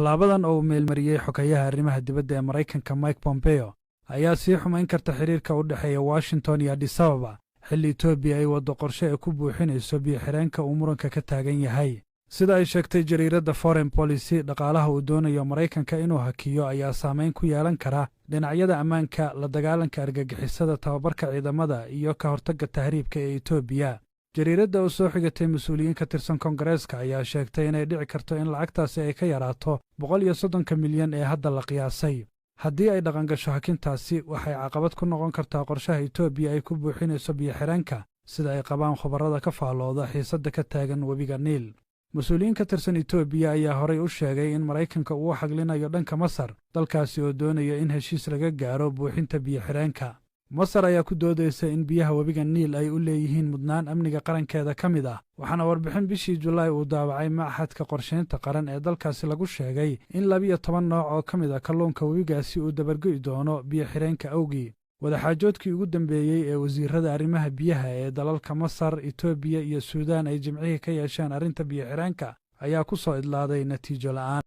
tallaabadan oo meelmariyey xogayaha arrimaha dibadda ee Maraykanka Mike Pompeo ayaa sii xumayn karta xiriirka u dhexeeya Washington iyo Addis Ababa xilli Itoobiya ay waddo qorshe ay ku buuxinayso biyo-xireenka uu muranka ka taagan yahay. sida ay sheegtay jariiradda Foreign Policy, dhaqaalaha uu doonayo Maraykanka inuu hakiyo ayaa saameyn ku yeelan kara dhinacyada ammaanka, la dagaalanka argagixisada, tababarka ciidamada iyo ka hortagga tahriibka ee Itoobiya. jariiradda oo soo xigatay mas'uuliyiin ka tirsan Koongareeska ayaa sheegtay inay dhici karto in lacagtaasi ay ka yaraato 130 milyan ee hadda la qiyaasay. haddii ay dhaqangasho hakintaasi, waxay caqabad ku noqon kartaa qorshaha Itoobiya ay ku buuxinayso biyo-xireenka, sida ay qabaan khubarada ka faallooda xiisadda ka taagan webiga Niil. mas-uuliyiin ka tirsan Itoobiya ayaa horay u sheegay in Maraykanka uu xaglinayo dhanka Masar, dalkaasi oo doonaya in heshiis laga gaaro buuxinta biyo-xireenka. Masar ayaa ku doodaysa in biyaha webiga Niil ay u leeyihiin mudnaan amniga qarankeeda ka mid ah, waxaana warbixin bishii Julaay uu daabacay Machadka Qorsheynta Qaran ee dalkaasi lagu sheegay in 12 nooc oo ka mid ah kalluunka webigaasi uu dabargo'i doono biyo-xireenka awgii. wadaxaajoodkii ugu dambeeyey ee wasiirada arrimaha biyaha ee dalalka Masar, Itoobiya iyo Suudaan ay Jimcihii ka yeesheen arrinta biyo-xireenka ayaa ku soo idlaaday natiijo la'aan.